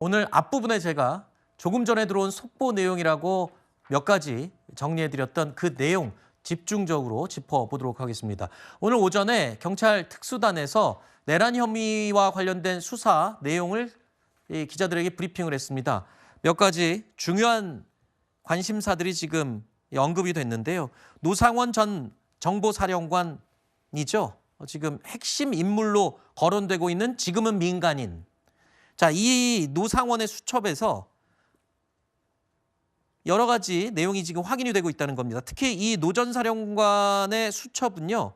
오늘 앞부분에 제가 조금 전에 들어온 속보 내용이라고 몇 가지 정리해드렸던 그 내용 집중적으로 짚어보도록 하겠습니다. 오늘 오전에 경찰 특수단에서 내란 혐의와 관련된 수사 내용을 기자들에게 브리핑을 했습니다. 몇 가지 중요한 관심사들이 지금 언급이 됐는데요. 노상원 전 정보사령관이죠. 지금 핵심 인물로 거론되고 있는 지금은 민간인. 자, 이 노상원의 수첩에서 여러 가지 내용이 지금 확인이 되고 있다는 겁니다. 특히 이 노 전 사령관의 수첩은요.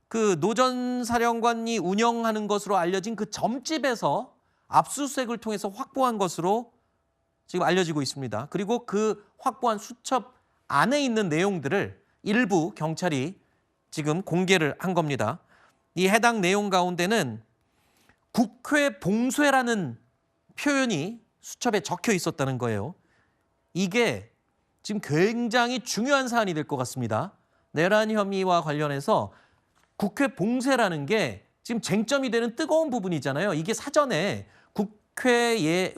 그 노 전 사령관이 운영하는 것으로 알려진 그 점집에서 압수수색을 통해서 확보한 것으로 지금 알려지고 있습니다. 그리고 그 확보한 수첩 안에 있는 내용들을 일부 경찰이 지금 공개를 한 겁니다. 이 해당 내용 가운데는 국회 봉쇄라는 표현이 수첩에 적혀 있었다는 거예요. 이게 지금 굉장히 중요한 사안이 될 것 같습니다. 내란 혐의와 관련해서 국회 봉쇄라는 게 지금 쟁점이 되는 뜨거운 부분이잖아요. 이게 사전에 국회의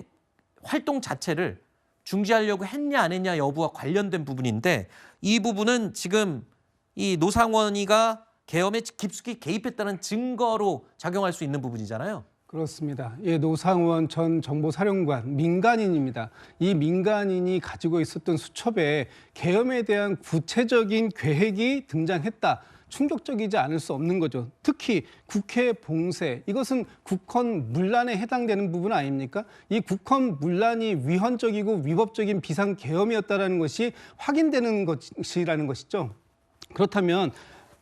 활동 자체를 중지하려고 했냐 안 했냐 여부와 관련된 부분인데 이 부분은 지금 이 노상원이가 계엄에 깊숙이 개입했다는 증거로 작용할 수 있는 부분이잖아요. 그렇습니다. 예, 노상원 전 정보사령관 민간인입니다. 이 민간인이 가지고 있었던 수첩에 계엄에 대한 구체적인 계획이 등장했다. 충격적이지 않을 수 없는 거죠. 특히 국회 봉쇄, 이것은 국헌 문란에 해당되는 부분 아닙니까? 이 국헌 문란이 위헌적이고 위법적인 비상계엄이었다는 것이 확인되는 것이라는 것이죠. 그렇다면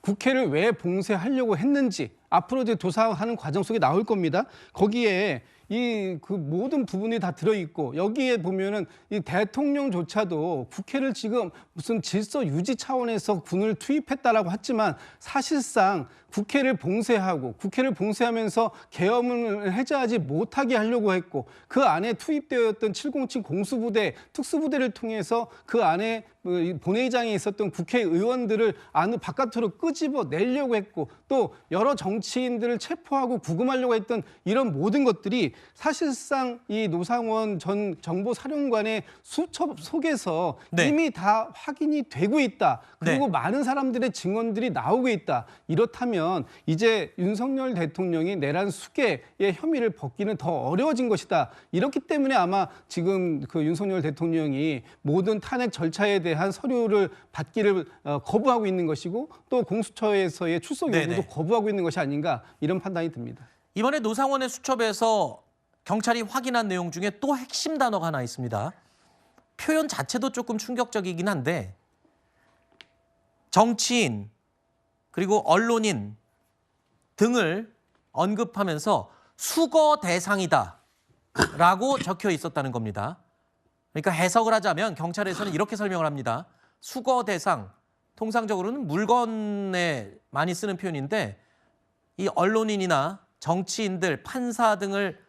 국회를 왜 봉쇄하려고 했는지 앞으로 이제 조사하는 과정 속에 나올 겁니다. 거기에 이 그 모든 부분이 다 들어있고 여기에 보면은 이 대통령조차도 국회를 지금 무슨 질서 유지 차원에서 군을 투입했다라고 했지만 사실상 국회를 봉쇄하면서 계엄을 해제하지 못하게 하려고 했고 그 안에 투입되었던 707 공수부대, 특수부대를 통해서 그 안에 본회의장에 있었던 국회의원들을 바깥으로 끄집어 내려고 했고 또 여러 정치인들을 체포하고 구금하려고 했던 이런 모든 것들이 사실상 이 노상원 전 정보사령관의 수첩 속에서 이미 다 확인이 되고 있다. 그리고 많은 사람들의 증언들이 나오고 있다. 이렇다면 이제 윤석열 대통령이 내란 수괴의 혐의를 벗기는 더 어려워진 것이다. 이렇기 때문에 아마 지금 그 윤석열 대통령이 모든 탄핵 절차에 대한 서류를 받기를 거부하고 있는 것이고 또 공수처에서의 출석 요구도 거부하고 있는 것이 아닌가 이런 판단이 듭니다. 이번에 노상원의 수첩에서 경찰이 확인한 내용 중에 또 핵심 단어가 하나 있습니다. 표현 자체도 조금 충격적이긴 한데 정치인 그리고 언론인 등을 언급하면서 수거 대상이다 라고 적혀 있었다는 겁니다. 그러니까 해석을 하자면 경찰에서는 이렇게 설명을 합니다. 수거 대상, 통상적으로는 물건에 많이 쓰는 표현인데 이 언론인이나 정치인들, 판사 등을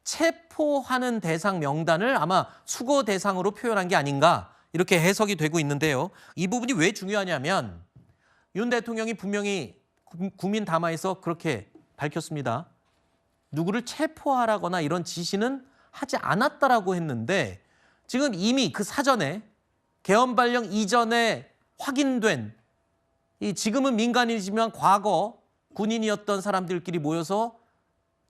체포하는 대상 명단을 아마 수거 대상으로 표현한 게 아닌가 이렇게 해석이 되고 있는데요. 이 부분이 왜 중요하냐면 윤 대통령이 분명히 국민 담화에서 그렇게 밝혔습니다. 누구를 체포하라거나 이런 지시는 하지 않았다라고 했는데 지금 이미 그 사전에 계엄 발령 이전에 확인된 이 지금은 민간인이지만 과거 군인이었던 사람들끼리 모여서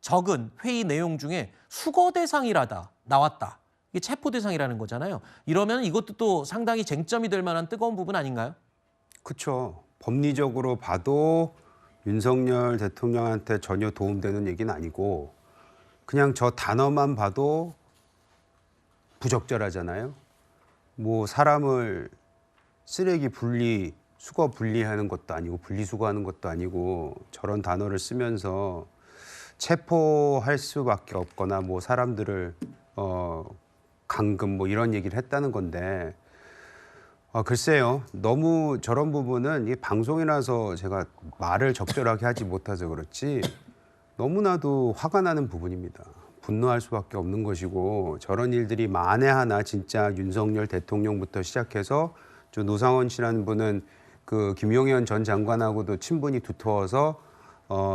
적은 회의 내용 중에 수거 대상이라다 나왔다. 이게 체포 대상이라는 거잖아요. 이러면 이것도 또 상당히 쟁점이 될 만한 뜨거운 부분 아닌가요? 그렇죠. 법리적으로 봐도 윤석열 대통령한테 전혀 도움되는 얘기는 아니고 그냥 저 단어만 봐도 부적절하잖아요. 뭐 사람을 쓰레기 분리, 수거 분리하는 것도 아니고 분리수거하는 것도 아니고 저런 단어를 쓰면서 체포할 수밖에 없거나 뭐 사람들을 감금 뭐 이런 얘기를 했다는 건데 글쎄요. 너무 저런 부분은 이 방송이라서 제가 말을 적절하게 하지 못해서 그렇지 너무나도 화가 나는 부분입니다. 분노할 수밖에 없는 것이고 저런 일들이 만에 하나 진짜 윤석열 대통령부터 시작해서 저 노상원 씨라는 분은 그 김용현 전 장관하고도 친분이 두터워서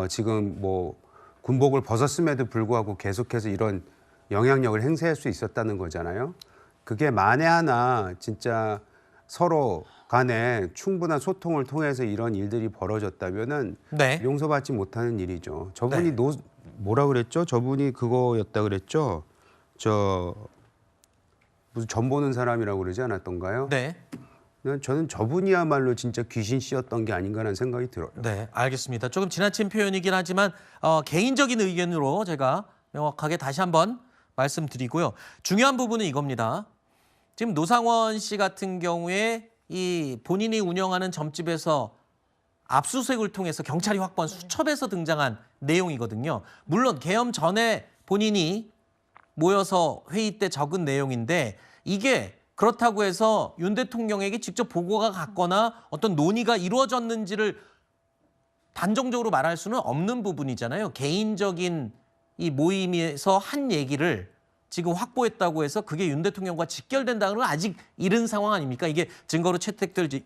지금 뭐 군복을 벗었음에도 불구하고 계속해서 이런 영향력을 행사할 수 있었다는 거잖아요. 그게 만에 하나 진짜 서로 간에 충분한 소통을 통해서 이런 일들이 벌어졌다면은 네. 용서받지 못하는 일이죠. 저분이 네. 뭐라 그랬죠? 저분이 그거였다 그랬죠? 무슨 점 보는 사람이라고 그러지 않았던가요? 네. 저는 저분이야말로 진짜 귀신 씨였던 게 아닌가라는 생각이 들어요. 네, 알겠습니다. 조금 지나친 표현이긴 하지만 개인적인 의견으로 제가 명확하게 다시 한번 말씀드리고요. 중요한 부분은 이겁니다. 지금 노상원 씨 같은 경우에 이 본인이 운영하는 점집에서 압수수색을 통해서 경찰이 확보한 수첩에서 등장한 내용이거든요. 물론 계엄 전에 본인이 모여서 회의 때 적은 내용인데 이게 그렇다고 해서 윤 대통령에게 직접 보고가 갔거나 어떤 논의가 이루어졌는지를 단정적으로 말할 수는 없는 부분이잖아요. 개인적인 이 모임에서 한 얘기를 지금 확보했다고 해서 그게 윤 대통령과 직결된다는 건 아직 이른 상황 아닙니까? 이게 증거로 채택될지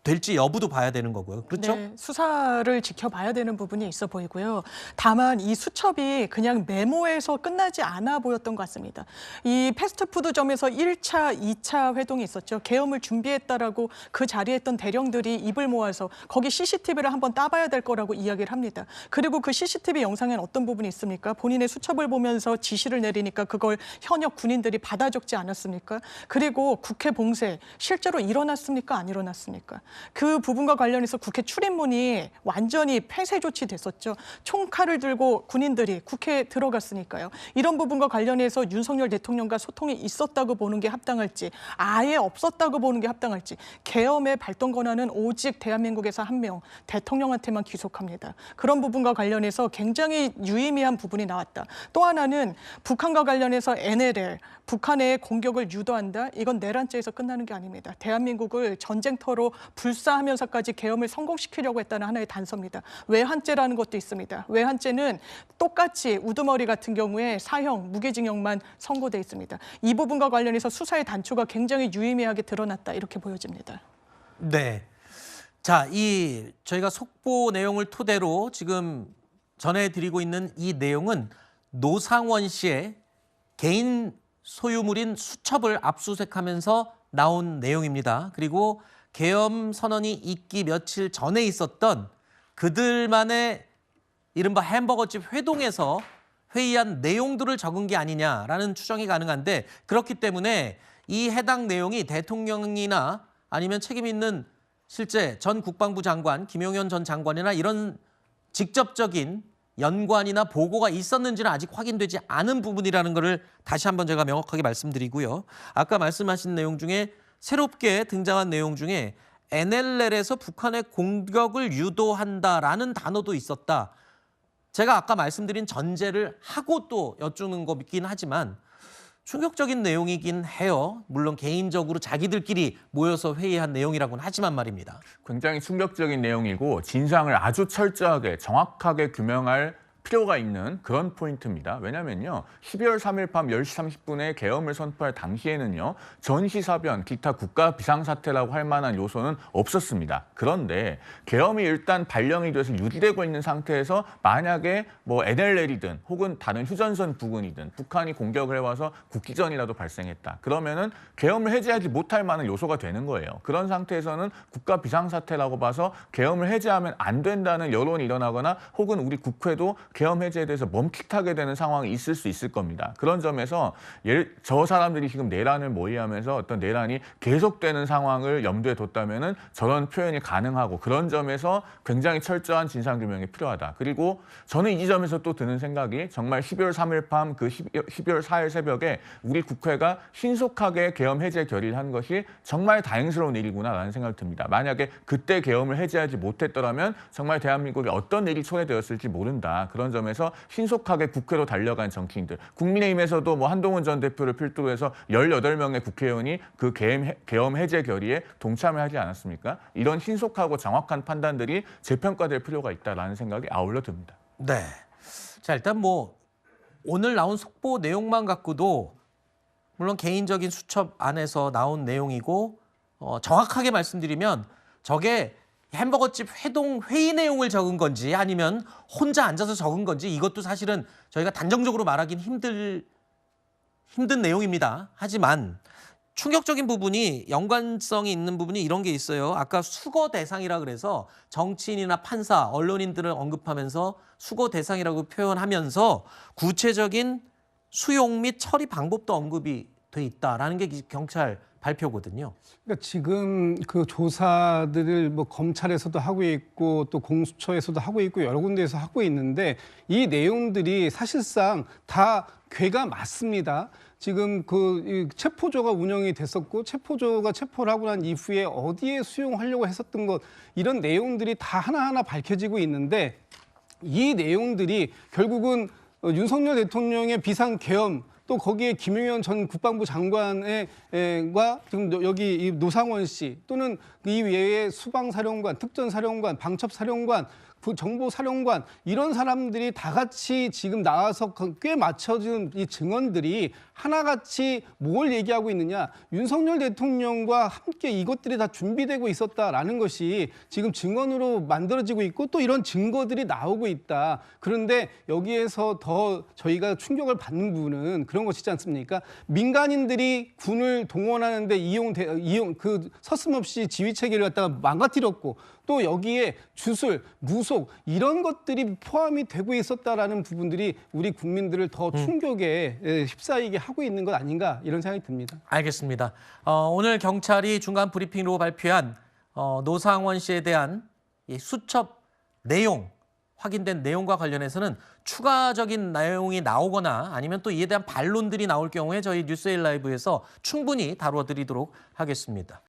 될지 여부도 봐야 되는 거고요. 그렇죠? 네, 수사를 지켜봐야 되는 부분이 있어 보이고요. 다만 이 수첩이 그냥 메모에서 끝나지 않아 보였던 것 같습니다. 이 패스트푸드점에서 1차, 2차 회동이 있었죠. 계엄을 준비했다라고 그 자리에 있던 대령들이 입을 모아서 거기 CCTV를 한번 따봐야 될 거라고 이야기를 합니다. 그리고 그 CCTV 영상에는 어떤 부분이 있습니까? 본인의 수첩을 보면서 지시를 내리니까 그걸 현역 군인들이 받아 적지 않았습니까? 그리고 국회 봉쇄 실제로 일어났습니까? 안 일어났습니까? 그 부분과 관련해서 국회 출입문이 완전히 폐쇄 조치됐었죠. 총칼을 들고 군인들이 국회에 들어갔으니까요. 이런 부분과 관련해서 윤석열 대통령과 소통이 있었다고 보는 게 합당할지 아예 없었다고 보는 게 합당할지 계엄의 발동 권한은 오직 대한민국에서 한 명 대통령한테만 귀속합니다. 그런 부분과 관련해서 굉장히 유의미한 부분이 나왔다. 또 하나는 북한과 관련해서 NLL 북한의 공격을 유도한다. 이건 내란죄에서 끝나는 게 아닙니다. 대한민국을 전쟁터로 불사하면서까지 계엄을 성공시키려고 했다는 하나의 단서입니다. 외환죄라는 것도 있습니다. 외환죄는 똑같이 우두머리 같은 경우에 사형, 무기징역만 선고돼 있습니다. 이 부분과 관련해서 수사의 단초가 굉장히 유의미하게 드러났다. 이렇게 보여집니다. 네. 자, 저희가 속보 내용을 토대로 지금 전해드리고 있는 이 내용은 노상원 씨의 개인 소유물인 수첩을 압수수색하면서 나온 내용입니다. 그리고 계엄 선언이 있기 며칠 전에 있었던 그들만의 이른바 햄버거집 회동에서 회의한 내용들을 적은 게 아니냐라는 추정이 가능한데 그렇기 때문에 이 해당 내용이 대통령이나 아니면 책임 있는 실제 전 국방부 장관, 김용현 전 장관이나 이런 직접적인 연관이나 보고가 있었는지는 아직 확인되지 않은 부분이라는 것을 다시 한번 제가 명확하게 말씀드리고요. 아까 말씀하신 내용 중에 새롭게 등장한 내용 중에 NLL에서 북한의 공격을 유도한다라는 단어도 있었다. 제가 아까 말씀드린 전제를 하고 또 여쭈는 거긴 하지만 충격적인 내용이긴 해요. 물론 개인적으로 자기들끼리 모여서 회의한 내용이라고는 하지만 말입니다. 굉장히 충격적인 내용이고 진상을 아주 철저하게 정확하게 규명할 필요가 있는 그런 포인트입니다. 왜냐면요. 12월 3일 밤 10시 30분에 계엄을 선포할 당시에는요. 전시사변, 기타 국가 비상사태라고 할 만한 요소는 없었습니다. 그런데 계엄이 일단 발령이 돼서 유지되고 있는 상태에서 만약에 뭐 NLL이든 혹은 다른 휴전선 부근이든 북한이 공격을 해와서 국기전이라도 발생했다. 그러면은 계엄을 해제하지 못할 만한 요소가 되는 거예요. 그런 상태에서는 국가 비상사태라고 봐서 계엄을 해제하면 안 된다는 여론이 일어나거나 혹은 우리 국회도 계엄 해제에 대해서 멈칫하게 되는 상황이 있을 수 있을 겁니다. 그런 점에서 저 사람들이 지금 내란을 모의하면서 어떤 내란이 계속되는 상황을 염두에 뒀다면은 저런 표현이 가능하고 그런 점에서 굉장히 철저한 진상규명이 필요하다. 그리고 저는 이 지점에서 또 드는 생각이 정말 12월 3일 밤 그 12월 4일 새벽에 우리 국회가 신속하게 계엄 해제 결의를 한 것이 정말 다행스러운 일이구나라는 생각이 듭니다. 만약에 그때 계엄을 해제하지 못했더라면 정말 대한민국에 어떤 일이 초래되었을지 모른다. 그런 점에서 신속하게 국회로 달려간 정치인들. 국민의힘에서도 뭐 한동훈 전 대표를 필두로 해서 18명의 국회의원이 그 계엄 해제 결의에 동참을 하지 않았습니까? 이런 신속하고 정확한 판단들이 재평가될 필요가 있다라는 생각이 아울러 듭니다. 네. 자, 일단 뭐 오늘 나온 속보 내용만 갖고도 물론 개인적인 수첩 안에서 나온 내용이고 정확하게 말씀드리면 저게 햄버거집 회의 내용을 적은 건지 아니면 혼자 앉아서 적은 건지 이것도 사실은 저희가 단정적으로 말하기는 힘들 힘든 내용입니다. 하지만 충격적인 부분이 연관성이 있는 부분이 이런 게 있어요. 아까 수거 대상이라 그래서 정치인이나 판사, 언론인들을 언급하면서 수거 대상이라고 표현하면서 구체적인 수용 및 처리 방법도 언급이 돼 있다라는 게 경찰 발표거든요. 그러니까 지금 그 조사들을 뭐 검찰에서도 하고 있고 또 공수처에서도 하고 있고 여러 군데에서 하고 있는데 이 내용들이 사실상 다 괴가 맞습니다. 지금 이 체포조가 운영이 됐었고 체포조가 체포를 하고 난 이후에 어디에 수용하려고 했었던 것 이런 내용들이 다 하나하나 밝혀지고 있는데 이 내용들이 결국은 윤석열 대통령의 비상계엄 또 거기에 김용현 전 국방부 장관과 지금 여기 이 노상원 씨 또는 이 외에 수방사령관, 특전사령관, 방첩사령관, 정보사령관 이런 사람들이 다 같이 지금 나와서 꽤 맞춰진 이 증언들이 하나같이 뭘 얘기하고 있느냐. 윤석열 대통령과 함께 이것들이 다 준비되고 있었다라는 것이 지금 증언으로 만들어지고 있고 또 이런 증거들이 나오고 있다. 그런데 여기에서 더 저희가 충격을 받는 부분은 그런 것이지 않습니까? 민간인들이 군을 동원하는데 서슴없이 지휘 체계를 갖다가 망가뜨렸고 또 여기에 주술, 무속 이런 것들이 포함이 되고 있었다라는 부분들이 우리 국민들을 더 충격에 휩싸이게 하고 있는 것 아닌가 이런 생각이 듭니다. 알겠습니다. 오늘 경찰이 중간 브리핑으로 발표한 노상원 씨에 대한 이 수첩 내용, 확인된 내용과 관련해서는 추가적인 내용이 나오거나 아니면 또 이에 대한 반론들이 나올 경우에 저희 뉴스에일라이브에서 충분히 다뤄드리도록 하겠습니다.